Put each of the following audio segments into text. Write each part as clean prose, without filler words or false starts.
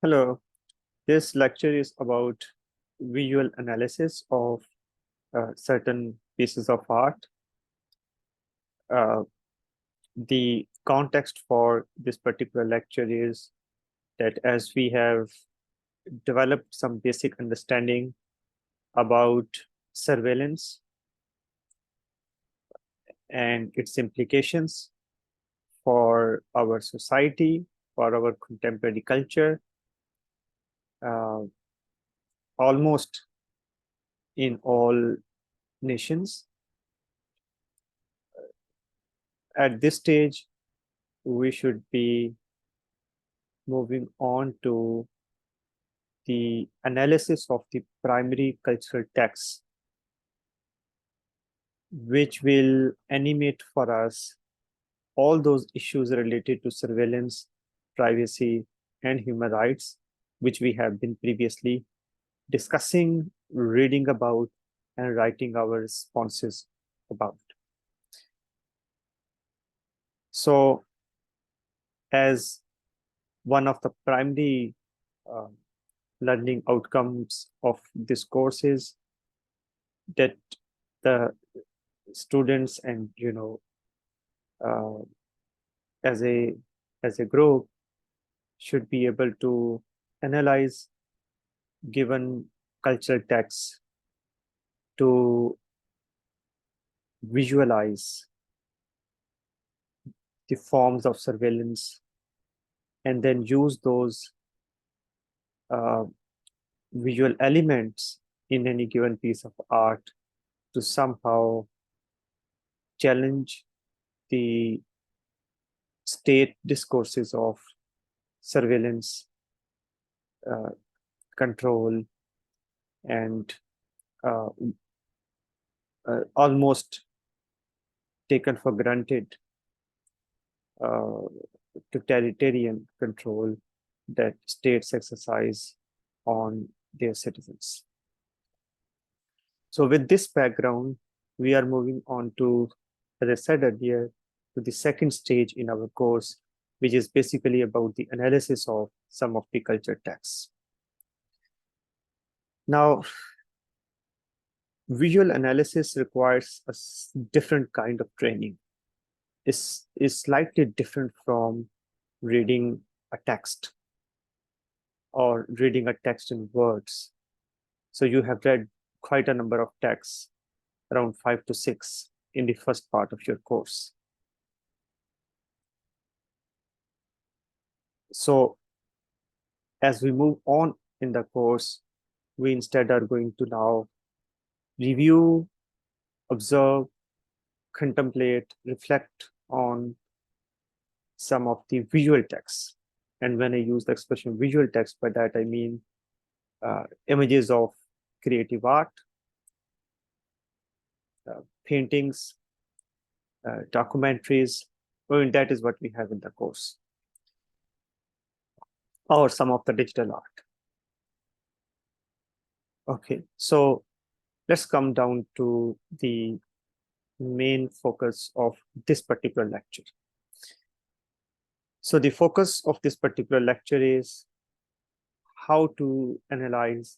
Hello, this lecture is about visual analysis of certain pieces of art. Uh, the context for this particular lecture is that as we have developed some basic understanding about surveillance and its implications for our society, for our contemporary culture, uh, almost in all nations. At this stage, we should be moving on to the analysis of the primary cultural texts, which will animate for us all those issues related to surveillance, privacy, and human rights, which we have been previously discussing, reading about, and writing our responses about. So, as one of the primary uh, learning outcomes of this course is that the students and uh, as a group should be able to analyze given cultural texts to visualize the forms of surveillance and then use those uh, visual elements in any given piece of art to somehow challenge the state discourses of surveillance, uh, control, and uh, almost taken for granted uh, totalitarian control that states exercise on their citizens. So with this background, we are moving on to, as I said earlier, to the second stage in our course, which is basically about the analysis of some of the culture texts. Now, visual analysis requires a different kind of training. Is slightly different from reading a text or reading a text in words. So you have read quite a number of texts, around 5 to 6 in the first part of your course. So as we move on in the course, we instead are going to now review, observe, contemplate, reflect on some of the visual texts. And when I use the expression visual text, by that I mean images of creative art, paintings, documentaries. Well, that is what we have in the course, or some of the digital art. Okay, so let's come down to the main focus of this particular lecture. So the focus of this particular lecture is how to analyze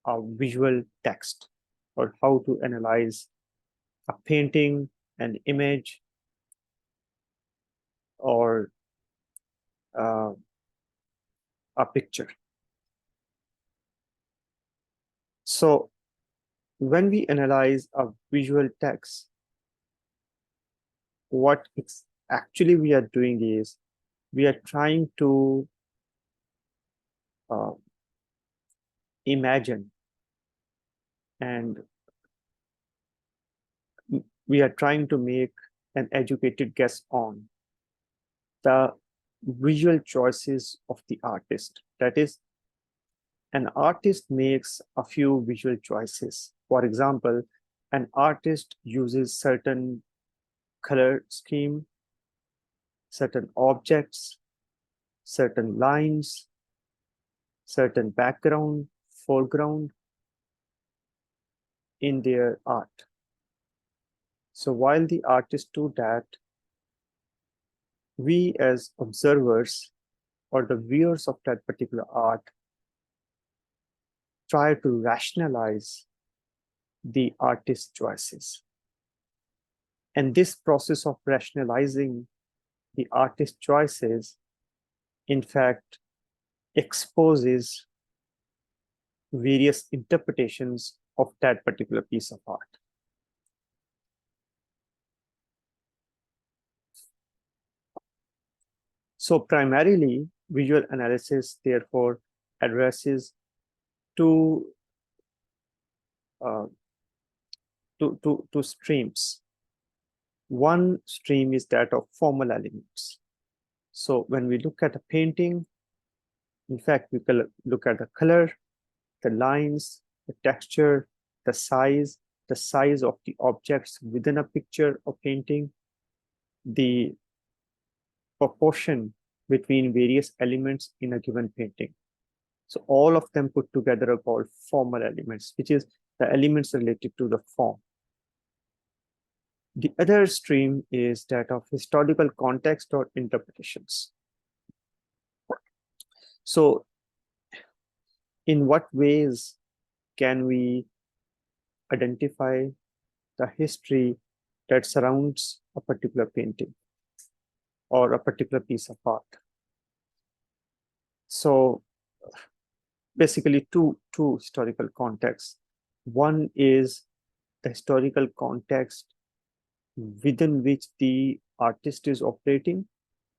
a visual text, or how to analyze a painting, an image, or a picture. So when we analyze a visual text, what it's actually we are doing is we are trying to imagine, and we are trying to make an educated guess on the visual choices of the artist. That is, an artist makes a few visual choices. For example, an artist uses certain color scheme, certain objects, certain lines, certain background, foreground in their art. So while the artists do that, we as observers or the viewers of that particular art try to rationalize the artist's choices. And this process of rationalizing the artist's choices, in fact, exposes various interpretations of that particular piece of art. So primarily, visual analysis, therefore, addresses two, uh, two streams. One stream is that of formal elements. So when we look at a painting, in fact, we can look at the color, the lines, the texture, the size of the objects within a picture or painting, the proportion between various elements in a given painting. So all of them put together are called formal elements, which is the elements related to the form. The other stream is that of historical context or interpretations. So in what ways can we identify the history that surrounds a particular painting or a particular piece of art? So basically two historical contexts. One is the historical context within which the artist is operating,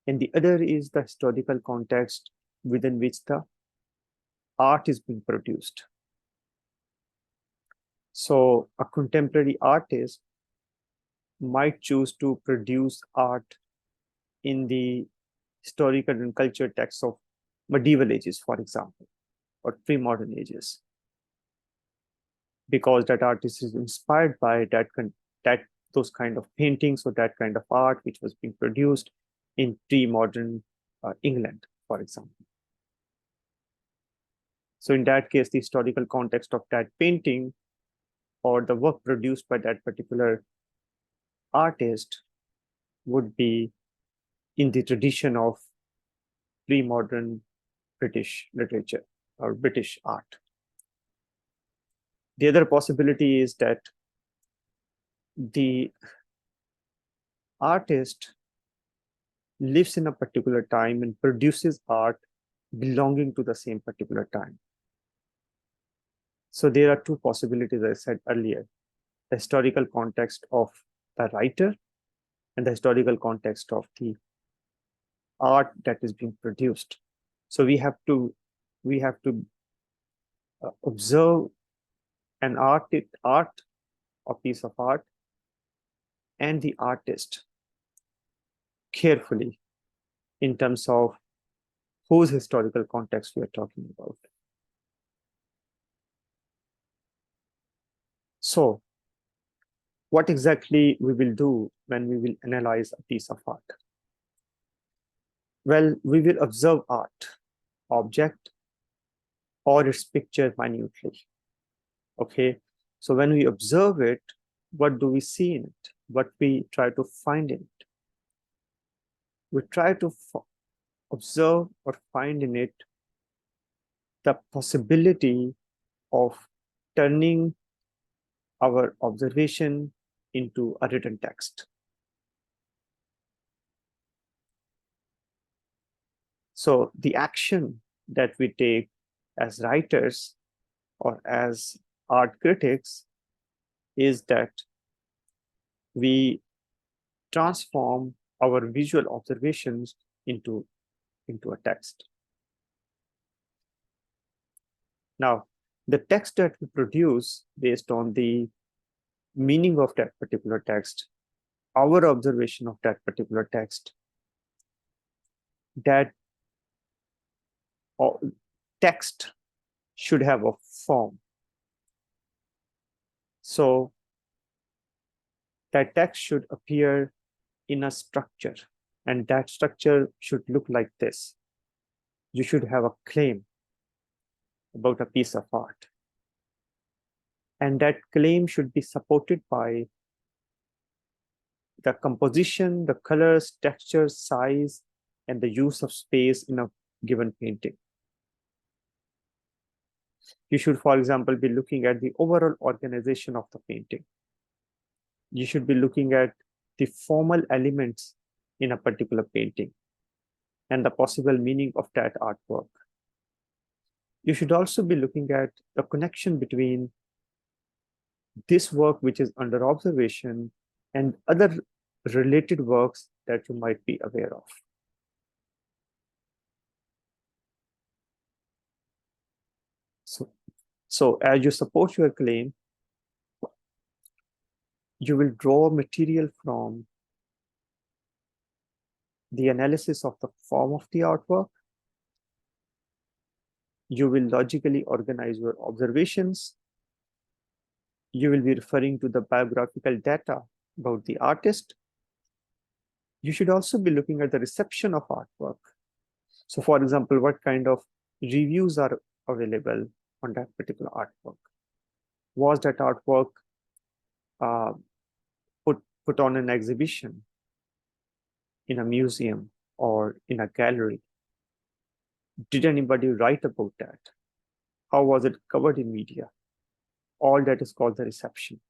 and the other is the historical context within which the art is being produced. So a contemporary artist might choose to produce art in the historical and cultural texts of medieval ages, for example, or pre-modern ages, because that artist is inspired by those kind of paintings or that kind of art which was being produced in pre-modern England, for example. So in that case, the historical context of that painting or the work produced by that particular artist would be in the tradition of pre-modern British literature or British art. The other possibility is that the artist lives in a particular time and produces art belonging to the same particular time. So there are two possibilities, as I said earlier: the historical context of the writer and the historical context of the art that is being produced. So we have to observe an art or piece of art and the artist carefully in terms of whose historical context we are talking about. So what exactly we will do when we will analyze a piece of art? Well, we will observe art, object, or its picture minutely. Okay, so when we observe it, what do we see in it? What we try to find in it? We try to observe or find in it the possibility of turning our observation into a written text. So the action that we take as writers or as art critics is that we transform our visual observations into a text. Now, the text that we produce based on the meaning of that particular text, our observation of that particular text, that text should have a form. So that text should appear in a structure, and that structure should look like this. You should have a claim about a piece of art, and that claim should be supported by the composition, the colors, texture, size, and the use of space in a given painting. You should, for example, be looking at the overall organization of the painting. You should be looking at the formal elements in a particular painting and the possible meaning of that artwork. You should also be looking at the connection between this work, which is under observation, and other related works that you might be aware of. So as you support your claim, you will draw material from the analysis of the form of the artwork. You will logically organize your observations. You will be referring to the biographical data about the artist. You should also be looking at the reception of artwork. So for example, what kind of reviews are available on that particular artwork? Was that artwork put on an exhibition in a museum or in a gallery? Did anybody write about that? How was it covered in media? All that is called the reception.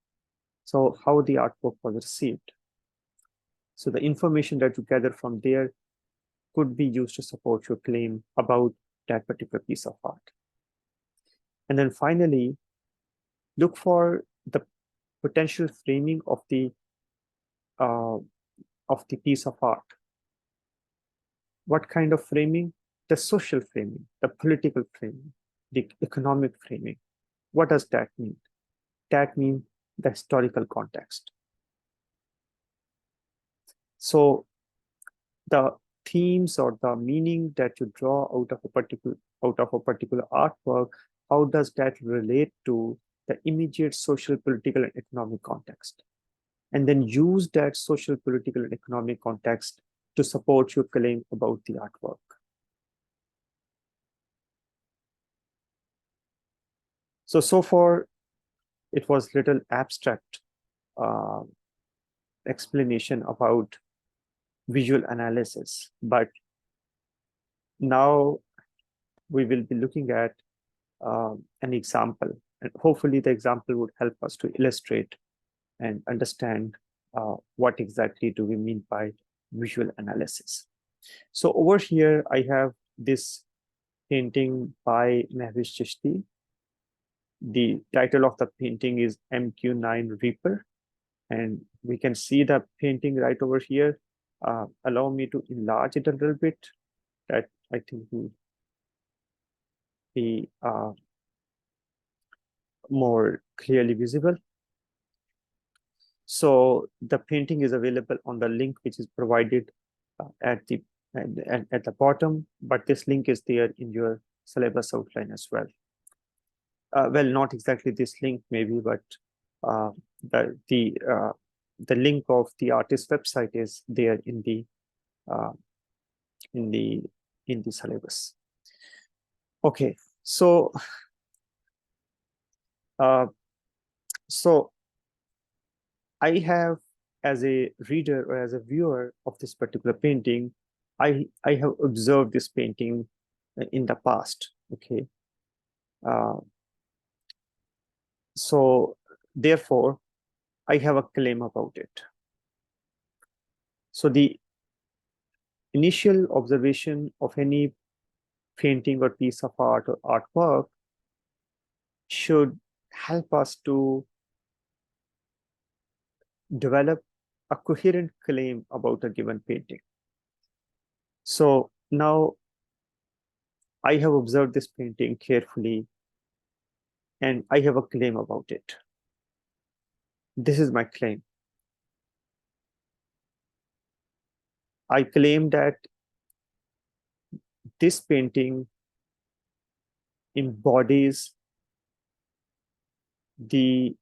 So how the artwork was received. So the information that you gather from there could be used to support your claim about that particular piece of art. And then finally, look for the potential framing of the piece of art. What kind of framing? The social framing, the political framing, the economic framing. What does that mean? That means the historical context. So the themes or the meaning that you draw out of a particular artwork, how does that relate to the immediate social, political, and economic context? And then use that social, political, and economic context to support your claim about the artwork. So far, it was little abstract explanation about visual analysis, but now we will be looking at an example, and hopefully the example would help us to illustrate and understand what exactly do we mean by visual analysis. So over here, I have this painting by Mahwish Chishty. The title of the painting is MQ9 Reaper, and we can see the painting right over here. Allow me to enlarge it a little bit, that I think will be more clearly visible. So the painting is available on the link which is provided at the bottom, but this link is there in your syllabus outline as well. Well, not exactly this link maybe, but the link of the artist's website is there in the syllabus. Okay, so I have, as a reader or as a viewer of this particular painting, I have observed this painting in the past. Okay, so therefore I have a claim about it. So the initial observation of any painting or piece of art or artwork should help us to develop a coherent claim about a given painting. So now I have observed this painting carefully and I have a claim about it. This is my claim. I claim that this painting embodies the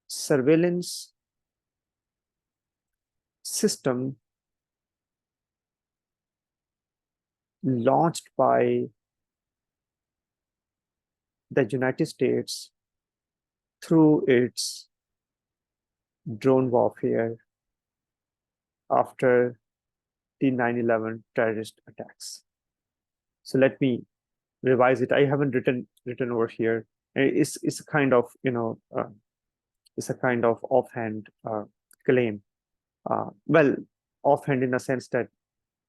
surveillance system launched by the United States through its drone warfare after the 9/11 terrorist attacks. So let me revise it. I haven't written over here. It's a kind of, it's a kind of offhand claim. Well, offhand in a sense that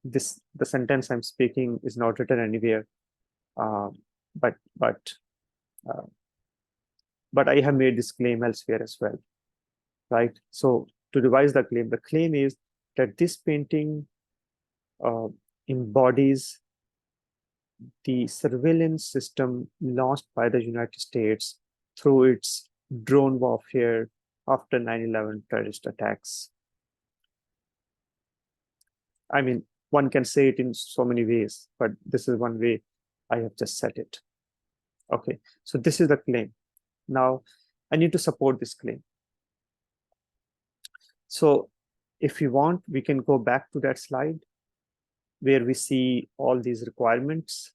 the sentence I'm speaking is not written anywhere, uh, but but uh, but I have made this claim elsewhere as well, right? So to revise the claim is that this painting uh, embodies the surveillance system launched by the United States through its drone warfare after 9/11 terrorist attacks. I mean, one can say it in so many ways, but this is one way I have just said it. Okay, so this is the claim. Now, I need to support this claim. So if you want, we can go back to that slide where we see all these requirements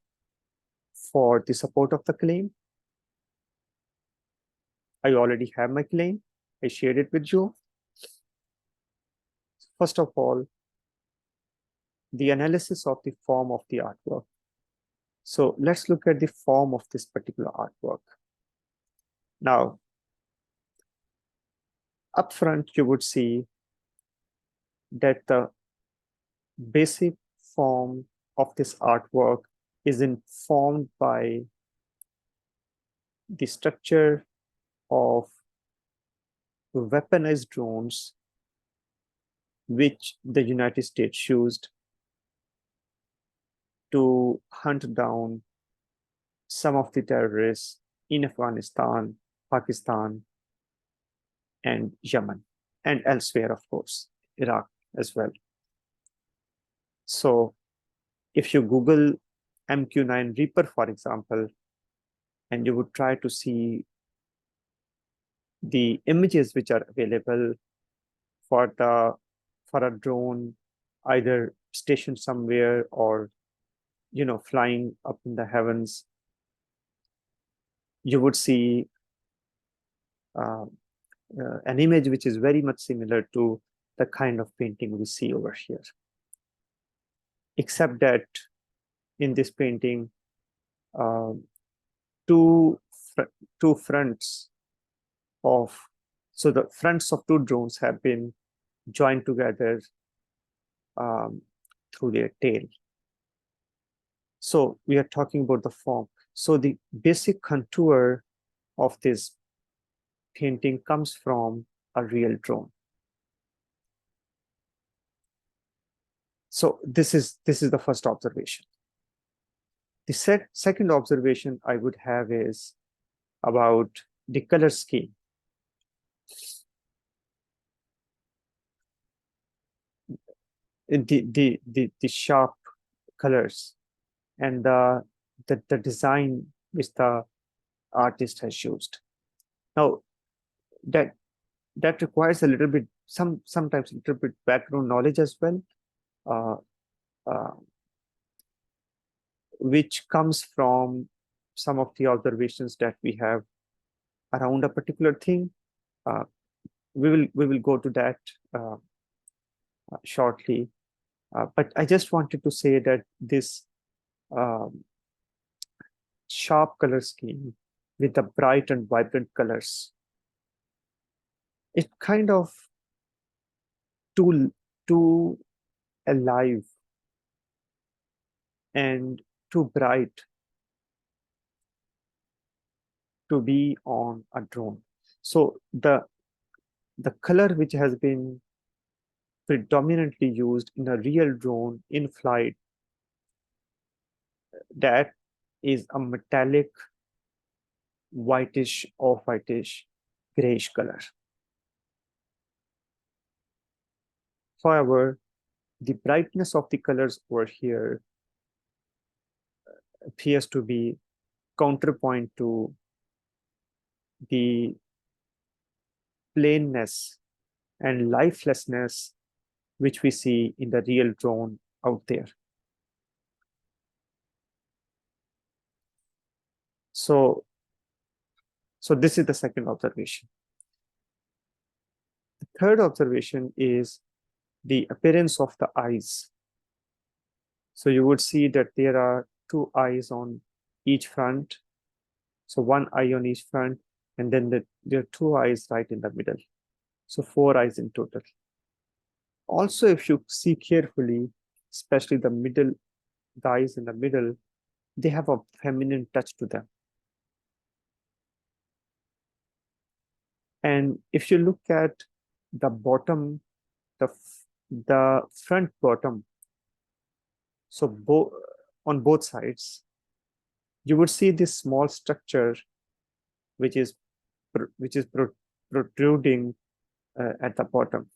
for the support of the claim. I already have my claim. I shared it with you. First of all, the analysis of the form of the artwork. So let's look at the form of this particular artwork. Now, up front, you would see that the basic form of this artwork is informed by the structure of weaponized drones which the United States used to hunt down some of the terrorists in Afghanistan, Pakistan, and Yemen, and elsewhere, of course, Iraq as well. So if you Google MQ-9 Reaper, for example, and you would try to see the images which are available for a drone either stationed somewhere or flying up in the heavens, you would see an image which is very much similar to the kind of painting we see over here, except that in this painting, two fronts of the fronts of two drones have been joined together through their tail. So we are talking about the form. So the basic contour of this painting comes from a real drone. So this is the first observation. The second observation I would have is about the color scheme. The sharp colors and the design which the artist has used. Now that requires a little bit, sometimes a little bit background knowledge as well, which comes from some of the observations that we have around a particular thing. We will go to that shortly. But I just wanted to say that this sharp color scheme with the bright and vibrant colors, it kind of too alive and too bright to be on a drone. So the color which has been predominantly used in a real drone in flight, that is a metallic whitish or whitish grayish color. However, the brightness of the colors over here appears to be counterpoint to the plainness and lifelessness which we see in the real drone out there. So this is the second observation. The third observation is the appearance of the eyes. So you would see that there are two eyes on each front. So one eye on each front, and then there are two eyes right in the middle. So four eyes in total. Also, if you see carefully, especially the eyes in the middle, they have a feminine touch to them. And if you look at the bottom, the front bottom, so on both sides, you would see this small structure which is protruding at the bottom.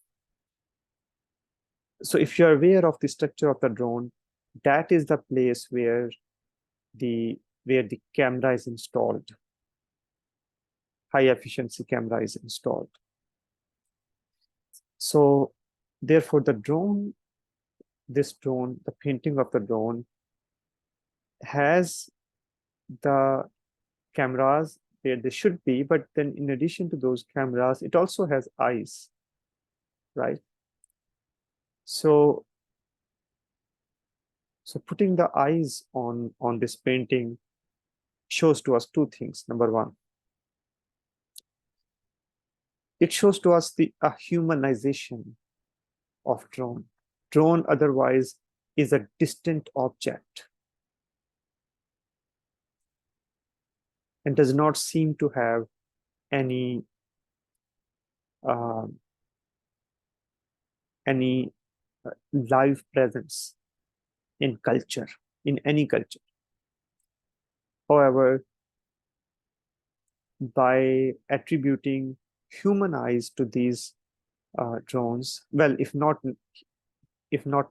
So if you're aware of the structure of the drone, that is the place where the camera is installed. High efficiency camera is installed. So therefore the painting of the drone has the cameras where they should be, but then in addition to those cameras, it also has eyes, right? So putting the eyes on this painting shows to us two things. Number one, it shows to us a humanization of drone. Drone otherwise is a distant object and does not seem to have any live presence in culture, in any culture. However, by attributing human eyes to these drones, well, if not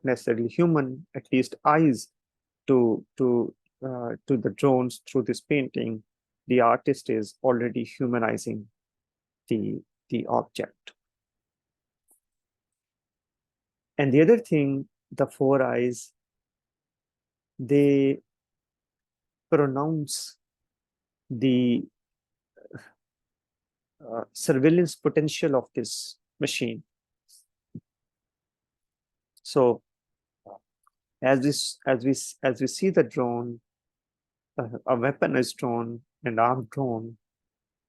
necessarily human, at least eyes to the drones through this painting, the artist is already humanizing the object. And the other thing, the four eyes, they pronounce the surveillance potential of this machine. So as we see the drone, a weaponized drone, an armed drone,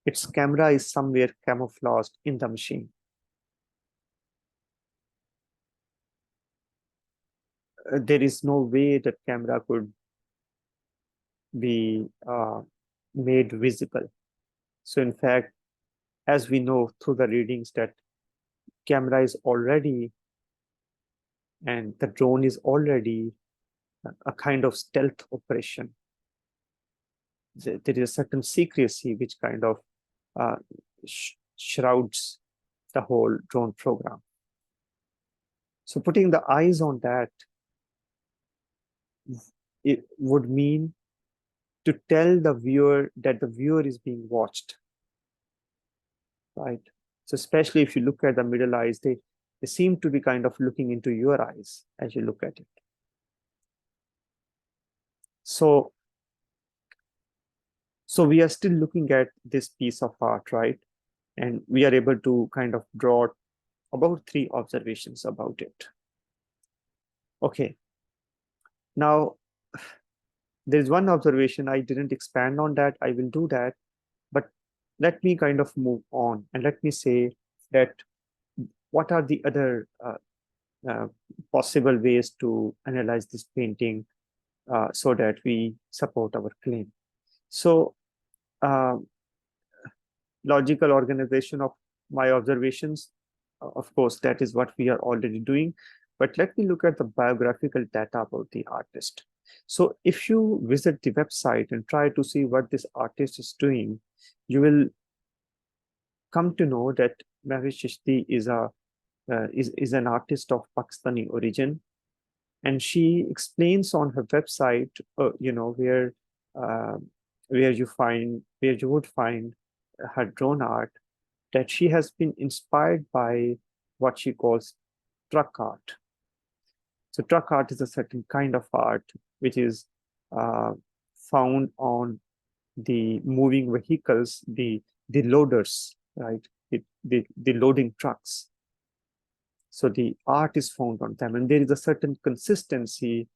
its camera is somewhere camouflaged in the machine. There is no way that camera could be made visible. So in fact, as we know through the readings, that camera is already, and the drone is already a kind of stealth operation. There is a certain secrecy which kind of shrouds the whole drone program. So putting the eyes on that, it would mean to tell the viewer that the viewer is being watched, right? So especially if you look at the middle eyes, they seem to be kind of looking into your eyes as you look at it. So we are still looking at this piece of art, right? And we are able to kind of draw about 3 observations about it. Okay. Now, there's one observation, I didn't expand on that. I will do that. But let me kind of move on and let me say that what are the other possible ways to analyze this painting so that we support our claim. So logical organization of my observations, of course, that is what we are already doing. But let me look at the biographical data about the artist. So if you visit the website and try to see what this artist is doing, you will come to know that Mahwish Chishty is an artist of Pakistani origin, and she explains on her website, where you would find her drone art, that she has been inspired by what she calls truck art. So truck art is a certain kind of art which is found on the moving vehicles, the loaders, right? The loading trucks. So the art is found on them, and there is a certain consistency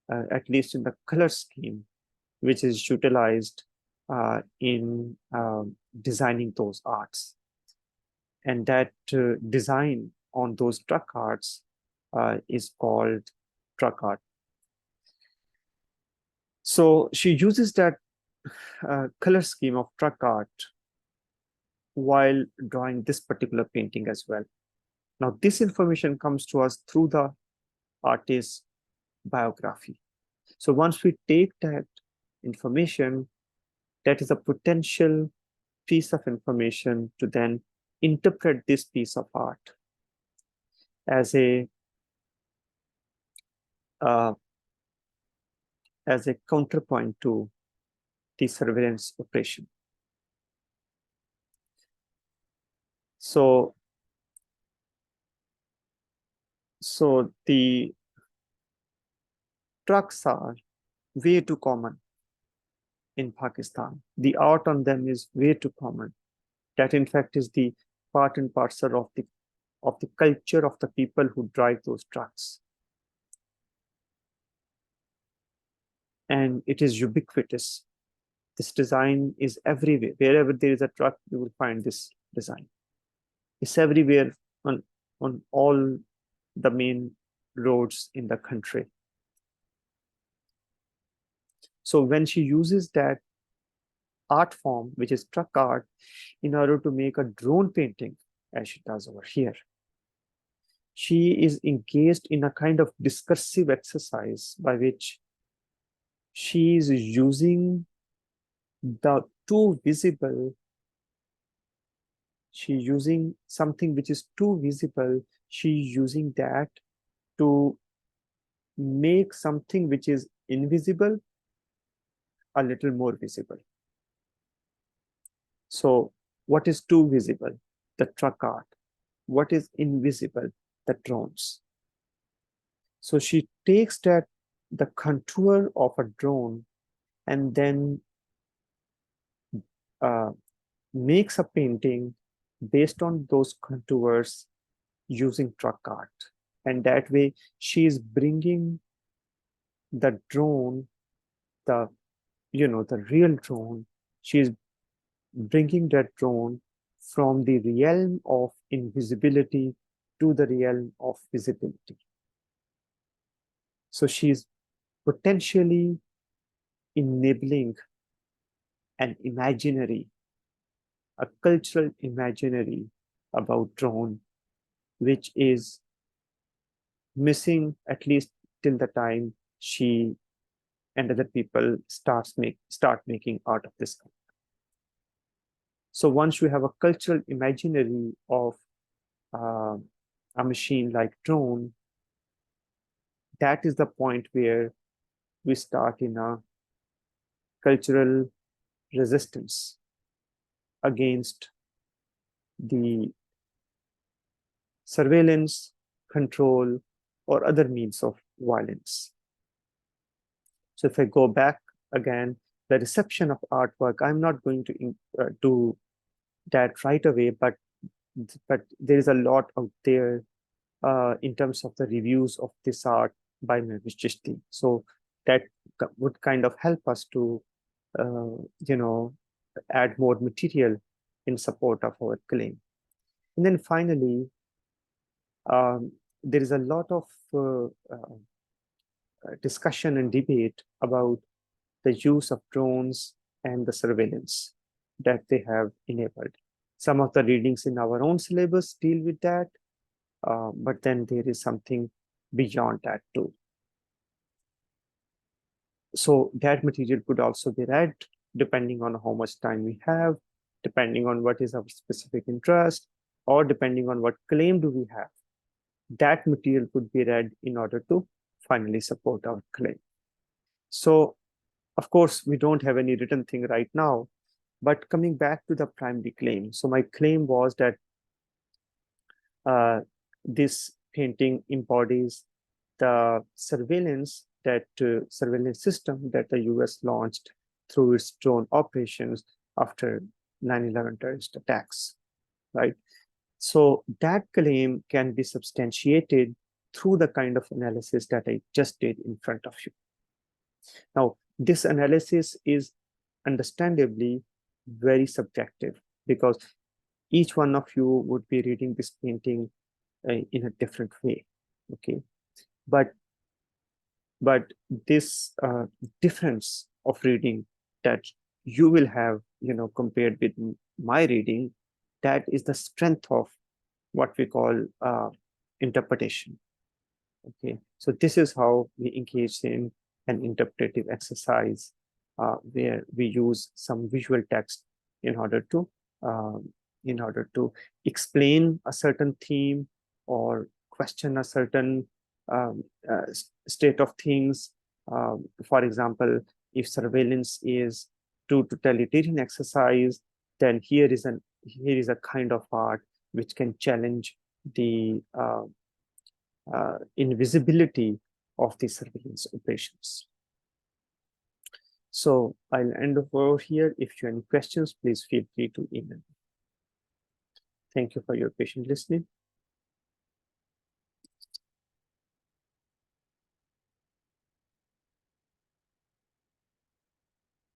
at least in the color scheme, which is utilized in designing those arts. And that design on those truck arts is called truck art. So she uses that color scheme of truck art while drawing this particular painting as well. Now, this information comes to us through the artist's biography. So once we take that information, that is a potential piece of information to then interpret this piece of art as a counterpoint to the surveillance operation. So the trucks are way too common in Pakistan. The art on them is way too common. That in fact is the part and parcel of the culture of the people who drive those trucks. And it is ubiquitous. This design is everywhere. Wherever there is a truck, you will find this design. It's everywhere on all the main roads in the country. So when she uses that art form, which is truck art, in order to make a drone painting, as she does over here, she is engaged in a kind of discursive exercise by which she is using the too visible. She's using something which is too visible. She's using that to make something which is invisible a little more visible. So what is too visible? The truck art. What is invisible? The drones. So she takes the contour of a drone and then makes a painting based on those contours using truck art. And that way she is bringing the drone, the real drone, she is bringing that drone from the realm of invisibility to the realm of visibility. So she's potentially enabling an imaginary, a cultural imaginary about drone, which is missing at least till the time she and other people start making art of this kind. So once you have a cultural imaginary of a machine like drone, that is the point where we start in a cultural resistance against the surveillance, control, or other means of violence. So if I go back again, the reception of artwork, I'm not going to do that right away, but there is a lot out there in terms of the reviews of this art by Mahwish Chishty. So that would kind of help us to, add more material in support of our claim. And then finally, there is a lot of discussion and debate about the use of drones and the surveillance that they have enabled. Some of the readings in our own syllabus deal with that, but then there is something beyond that too. So that material could also be read depending on how much time we have, depending on what is our specific interest, or depending on what claim do we have. That material could be read in order to finally support our claim. So, of course, we don't have any written thing right now, but coming back to the primary claim. So my claim was that this painting embodies the surveillance system that the US launched through its drone operations after 9/11 terrorist attacks, right? So that claim can be substantiated through the kind of analysis that I just did in front of you. Now, this analysis is understandably very subjective because each one of you would be reading this painting in a different way. Okay, but this difference of reading that you will have, compared with my reading, that is the strength of what we call interpretation. Okay, so this is how we engage in an interpretive exercise where we use some visual text in order to um, explain a certain theme or question a certain state of things. For example, if surveillance is to totalitarian exercise, then here is a kind of art which can challenge the invisibility of the surveillance operations. So I'll end over here. If you have any questions, please feel free to email me. Thank you for your patient listening.